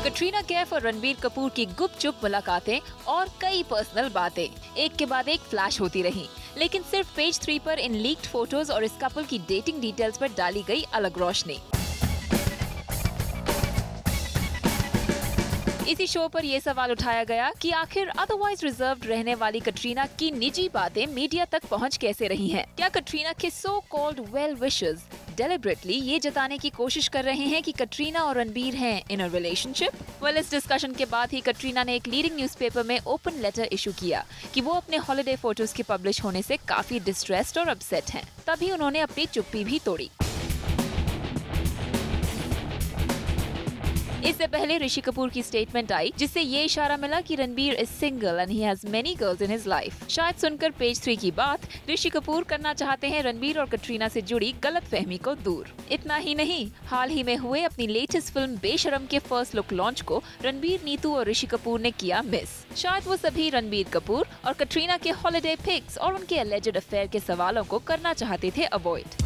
कटरीना कैफ और रणबीर कपूर की गुपचुप मुलाकातें और कई पर्सनल बातें एक के बाद एक फ्लैश होती रहीं, लेकिन सिर्फ पेज 3 पर इन लीक्ड फोटोज और इस कपल की डेटिंग डिटेल्स पर डाली गई अलग रोशनी। इसी शो पर यह सवाल उठाया गया कि आखिर अदरवाइज रिजर्व्ड रहने वाली कटरीना की निजी बातें मीडिया तक पहुंच कैसे रही हैं? क्या कटरीना के so called well wishers deliberately ये जताने की कोशिश कर रहे हैं कि कटरीना और रणबीर हैं इन अ रिलेशनशिप? वेल, इस डिस्कशन के बाद ही कटरीना ने एक लीडिंग न्यूज़पेपर में ओपन लेटर इशू किया कि वो अपने हॉलिडे फोटोज के पब्लिश होने से काफी डिस्ट्रेस्ड और अपसेट हैं। तभी उन्होंने अपनी चुप्पी भी तोड़ी। इससे पहले ऋषि कपूर की स्टेटमेंट आई जिससे ये इशारा मिला कि Ranbir is single and he has many girls in his life. शायद सुनकर पेज 3 की बात ऋषि कपूर करना चाहते हैं रणबीर और कटरीना से जुड़ी गलतफहमी को दूर। इतना ही नहीं, हाल ही में हुए अपनी लेटेस्ट फिल्म बेशरम के फर्स्ट लुक लॉन्च को रणबीर, नीतू और ऋषि कपूर ने किया मिस। शायद वो सभी रणबीर कपूर और कटरीना के हॉलिडे पिक्स और उनके अलेज्ड अफेयर के सवालों को करना चाहते थे अवॉइड।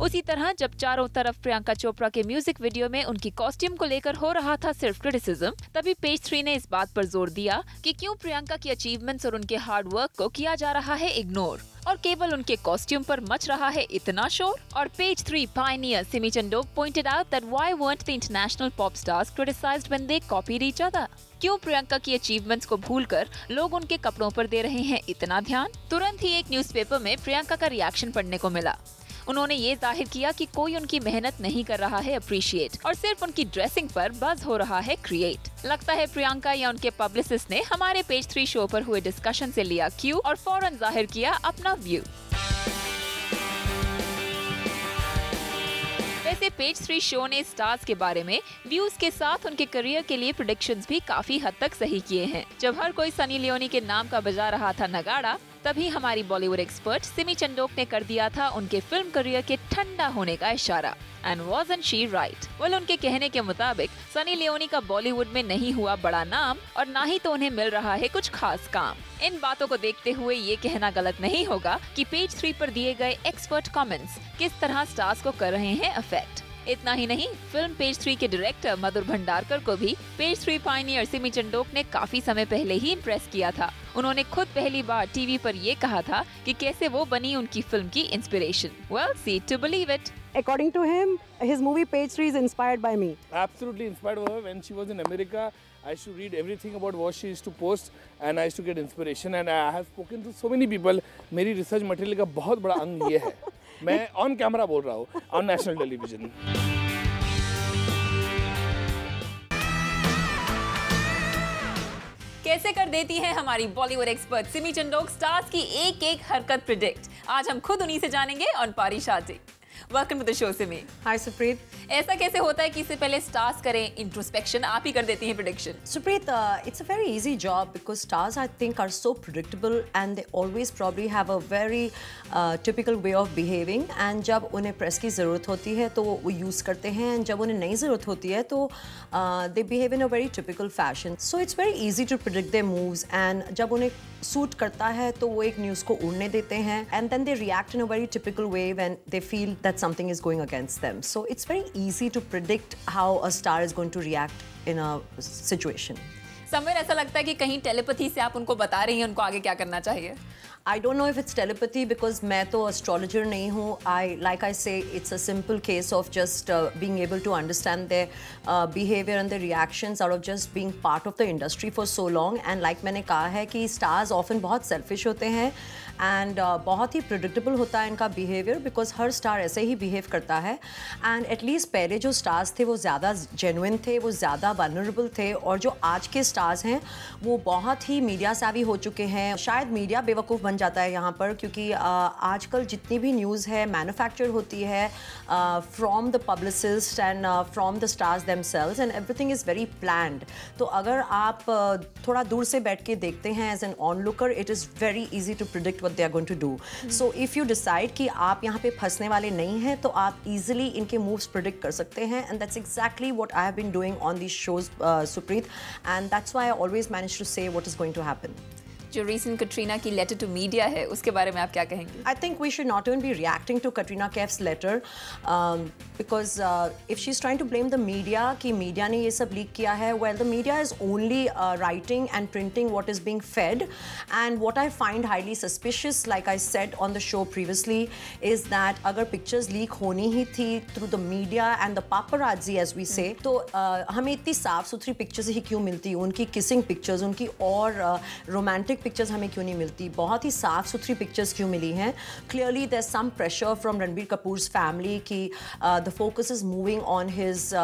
उसी तरह जब चारों तरफ प्रियंका चोपड़ा के म्यूजिक वीडियो में उनकी कॉस्ट्यूम को लेकर हो रहा था सिर्फ क्रिटिसिज्म, तभी पेज 3 ने इस बात पर जोर दिया कि क्यों प्रियंका की अचीवमेंट्स और उनके हार्ड वर्क को किया जा रहा है इग्नोर और केवल उनके कॉस्ट्यूम पर मच रहा है इतना शोर। और page 3 pioneer Simi Chandok pointed out that why weren't the international pop stars criticized when they copied each other? क्यों प्रियंका की अचीवमेंट्स को भूलकर लोग उनके कपड़ों पर दे रहे हैं इतना ध्यान? तुरंत ही एक न्यूज़पेपर में प्रियंका का रिएक्शन पढ़ने को मिला। उन्होंने ये जाहिर किया कि कोई उनकी मेहनत नहीं कर रहा है अप्रिशिएट और सिर्फ उनकी ड्रेसिंग पर बज़ हो रहा है क्रिएट। लगता है प्रियंका या उनके पब्लिसिस्ट ने हमारे पेज 3 शो पर हुए डिस्कशन से लिया क्यू और फौरन जाहिर किया अपना व्यू। वैसे पेज 3 शो ने स्टार्स के बारे में व्यूज के साथ उनके करियर के लिए प्रेडिक्शंस भी काफी हद तक सही किए हैं। जब हर कोई सनी लियोनी के नाम का बजा रहा था नगाड़ा, तभी हमारी बॉलीवुड एक्सपर्ट सिमी चंडोक ने कर दिया था उनके फिल्म करियर के ठंडा होने का इशारा। And wasn't she right? well, उनके कहने के मुताबिक सनी लियोनी का बॉलीवुड में नहीं हुआ बड़ा नाम और ना ही तो उन्हें मिल रहा है कुछ खास काम। इन बातों को देखते हुए ये कहना गलत नहीं होगा कि पेज 3 पर दिए गए एक्सपर्ट कमेंट्स किस तरह स्टार्स को कर रहे हैं अफेक्ट। इतना ही नहीं, फिल्म पेज 3 के डायरेक्टर मधुर भंडारकर को भी पेज 3 पायनियर सिमी चंडोक ने काफी समय पहले ही इम्प्रेस किया था। उन्होंने खुद पहली बार टीवी पर ये कहा था कि कैसे वो बनी उनकी फिल्म की inspiration. Well, see to believe it. According to him, his movie Page 3 is inspired by me. Absolutely inspired by her. When she was in America, I used to read everything about what she used to post and I used to get inspiration. And I have spoken to so many people. मेरी research material का बहुत बड़ा अंग ये है। मैं on camera बोल रहा हूँ, on national television. कैसे कर देती है हमारी बॉलीवुड एक्सपर्ट सिमी चंडोक स्टार्स की एक एक हरकत प्रिडिक्ट। आज हम खुद उन्हीं से जानेंगे ऑन पारी शादी। Welcome to the show Simi. Hi Supreet. ऐसा कैसे होता है कि इससे पहले स्टार्स करें इंट्रोस्पेक्शन, आप ही कर देती हैं prediction? Supreet, it's a very easy job because stars I think are so predictable and they always probably have a very typical way of behaving and जब उन्हें प्रेस की ज़रूरत होती है तो वो यूज़ करते हैं and जब उन्हें नई ज़रूरत होती है तो they behave in a very typical fashion. So it's very easy to predict their moves and जब उन्हें सूट करता है तो वो एक न्यूज़ को उड़ने देते हैं and then they react in a very typical way when they feel that something is going against them. So it's very easy to predict how a star is going to react in a situation. Somewhere ऐसा लगता है कि कहीं telepathy से आप उनको बता रही हैं उनको आगे क्या करना चाहिए। I don't know if it's telepathy because मैं तो astrologer नहीं हूँ. Like I say, it's a simple case of just being able to understand their behavior and their reactions out of just being part of the industry for so long. And like मैंने कहा है कि stars often बहुत selfish होते हैं and बहुत ही predictable होता है इनका behavior because हर star ऐसे ही behave करता है. And at least पहले जो stars थे वो ज़्यादा genuine थे, वो ज़्यादा vulnerable थे और जो आज के stars हैं वो बहुत ही media savvy हो चुके हैं. शायद media बेवकूफ़ बन जाता है यहाँ पर क्योंकि आजकल जितनी भी न्यूज़ है मैन्युफैक्चर होती है from the publicist and from the stars themselves and everything is very planned. तो अगर आप थोड़ा दूर से बैठ के देखते हैं as an onlooker it is very easy to predict what they are going to do. So if you decide कि आप यहाँ पे फंसने वाले नहीं हैं तो आप इजीली इनके मूव्स प्रिडिक्ट कर सकते हैं and that's exactly what I have been doing on these shows Supreet and that's why I always manage to say what is going to happen. जो recent कटरीना की letter to media है, उसके बारे में आप क्या कहेंगे? I think we should not even be reacting to Katrina Kaif's letter because if she's trying to blame the media कि media ने ये सब leak किया है, well the media is only writing and printing what is being fed, and what I find highly suspicious, like I said on the show previously, is that अगर pictures leak होनी ही थी through the media and the paparazzi as we say, तो हमें इतनी साफ सुथरी pictures ही क्यों मिलती, उनकी kissing pictures, उनकी और romantic pictures हमें क्यों नहीं मिलती, बहुत ही साफ सुथरी pictures क्यों मिली हैं? Clearly there's some pressure from Ranbir Kapoor's family कि the focus is moving on his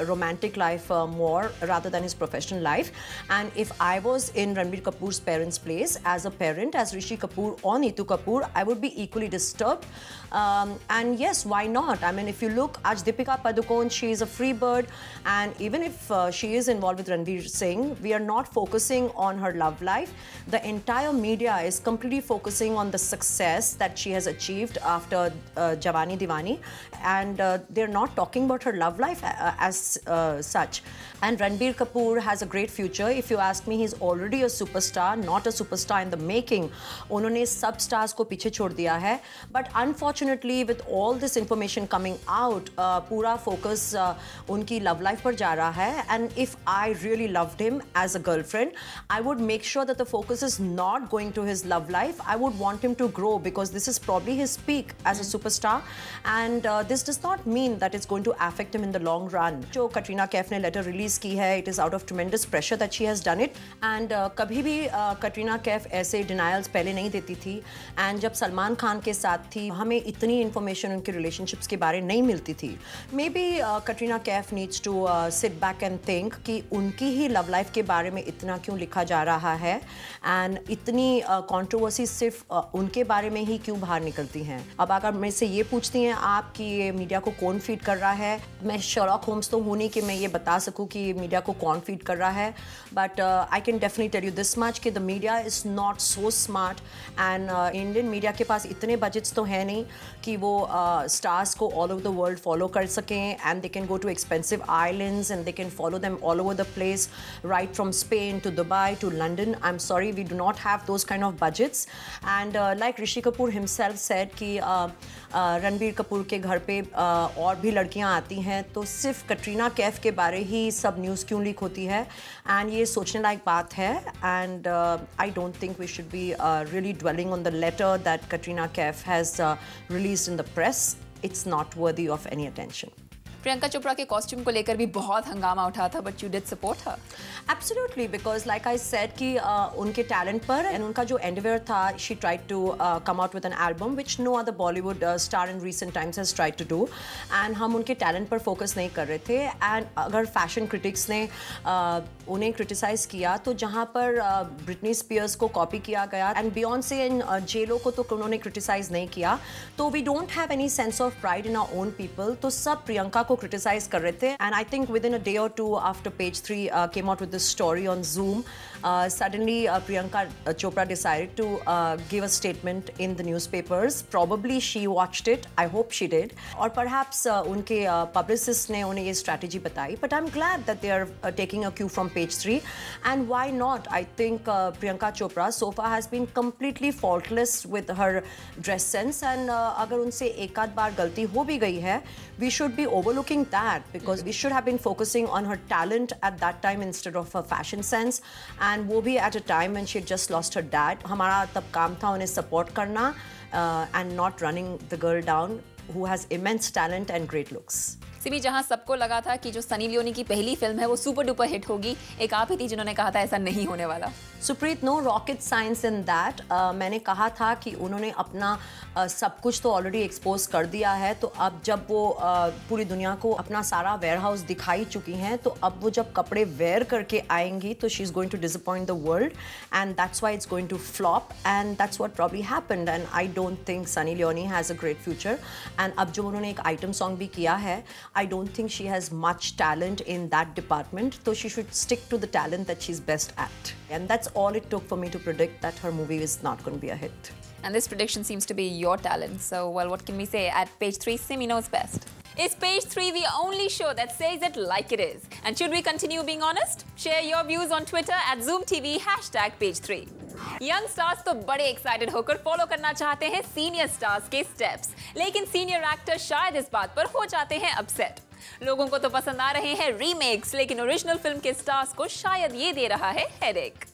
romantic life more rather than his professional life, and if I was in Ranbir Kapoor's parents' place as a parent, as Rishi Kapoor or Neetu Kapoor, I would be equally disturbed. And yes, why not? I mean, if you look, आज Deepika Padukone, she is a free bird, and even if she is involved with Ranveer Singh, we are not focusing on her love life. The entire media is completely focusing on the success that she has achieved after Jawani Diwani, and they're not talking about her love life as such. And Ranbir Kapoor has a great future. If you ask me, he's already a superstar, not a superstar in the making. उन्होंने सब stars को पीछे छोड़ दिया है. But unfortunately, with all this information coming out, पूरा focus उनकी love life पर जा रहा है. And if I really loved him as a girlfriend, I would make sure that the focus is not going to his love life. I would want him to grow because this is probably his peak as a superstar. And this does not mean that it's going to affect him in the long run. जो Katrina Kaif ने letter release की है, it is out of tremendous pressure that she has done it. And कभी भी Katrina Kaif ऐसे denials पहले नहीं देती थी. And जब सलमान खान के साथ थी, हमें इतनी information उनके relationships के बारे नहीं मिलती थी. Maybe Katrina Kaif needs to sit back and think कि उनकी ही love life के बारे में इतना क्यों लिखा जा रहा है, and इतनी controversy सिर्फ उनके बारे में ही क्यों बाहर निकलती हैं. अब अगर मेरे से ये पूछती हैं आप कि ये मीडिया को कौन फीड कर रहा है, मैं शर्लॉक होम्स तो हूँ नहीं कि मैं ये बता सकूँ कि मीडिया को कौन फीड कर रहा है, but I can definitely tell you this much कि the media is not so smart, and Indian media के पास इतने बजट्स तो हैं नहीं कि वो स्टार्स को all over the world follow कर सकें, and they can go to expensive islands and they can follow them all over the place, right from Spain to Dubai to London. I am sorry, we do not have those kind of budgets. And like Rishi Kapoor himself said कि रणबीर कपूर के घर पे और भी लड़कियां आती हैं, तो सिर्फ कटरीना कैफ के बारे ही सब न्यूज़ क्यों लीक होती है, एंड ये सोचने लायक बात है. And I don't think we should be really dwelling on the letter that Katrina Kaif has released in the press. It's not worthy of any attention. Priyanka Chopra के कॉस्ट्यूम को लेकर भी बहुत हंगामा उठा था, but you did support her. Absolutely, because like I said कि उनके टैलेंट पर and उनका जो endeavor था, she tried to come out with an album which no other Bollywood star in recent times has tried to do, and हम उनके talent पर focus नहीं कर रहे थे. एंड अगर फैशन क्रिटिक्स ने उन्हें क्रिटिसाइज किया, तो जहाँ पर ब्रिटनी स्पीयर्स को कॉपी किया गया एंड बियॉन्से एंड जेलो को तो उन्होंने क्रिटिसाइज नहीं किया, तो we don't have any sense of pride in our own people. तो सब प्रियंका को क्रिटिसाइज कर रहे थे, and I think within a day और two after Page 3 came out with this story on Zoom, suddenly Priyanka Chopra decided to give a statement in the newspapers. Probably she watched it. I hope she did. Or perhaps उनके publicist ने उन्हें ये strategy बताई. But I'm glad that they are taking a cue from Page 3. And why not? I think Priyanka Chopra so far has been completely faultless with her dress sense. And अगर उनसे एक आध बार गलती हो भी गई है, we should be overlooking that, because we should have been focusing on her talent at that time instead of her fashion sense. And वो भी at a time when she had just lost her dad. हमारा तब काम था उन्हें support करना and not running the girl down who has immense talent and great looks. Simi, जहां सबको लगा था कि जो सनी लियोनी की पहली फिल्म है वो सुपर डुपर हिट होगी, एक आप ही थी जिन्होंने कहा था ऐसा नहीं होने वाला. Supreet, no rocket science in that. मैंने कहा था कि उन्होंने अपना सब कुछ तो ऑलरेडी एक्सपोज कर दिया है, तो अब जब वो पूरी दुनिया को अपना सारा वेयर हाउस दिखाई चुकी हैं, तो अब वो जब कपड़े वेयर करके आएंगी तो she is going to disappoint the world, and that's why it's going to flop, and that's what probably happened. And I don't think Sunny Leone has a great future. And अब जो उन्होंने एक आइटम सॉन्ग भी किया है, I don't think she has much talent in that department, so she should stick to the talent that she's best at. And that's all it took for me to predict that her movie is not going to be a hit. And this prediction seems to be your talent. So, well, what can we say? At Page 3, Simi knows best. Is Page 3 the only show that says it like it is? And should we continue being honest? Share your views on Twitter @ZoomTV #Page3. Young stars तो बड़े excited होकर follow करना चाहते हैं senior stars के steps, लेकिन senior actor शायद इस बात पर हो जाते हैं अपसेट। लोगों को तो पसंद आ रहे हैं रीमेक्स, लेकिन ओरिजिनल फिल्म के स्टार्स को शायद ये दे रहा है हेडेक।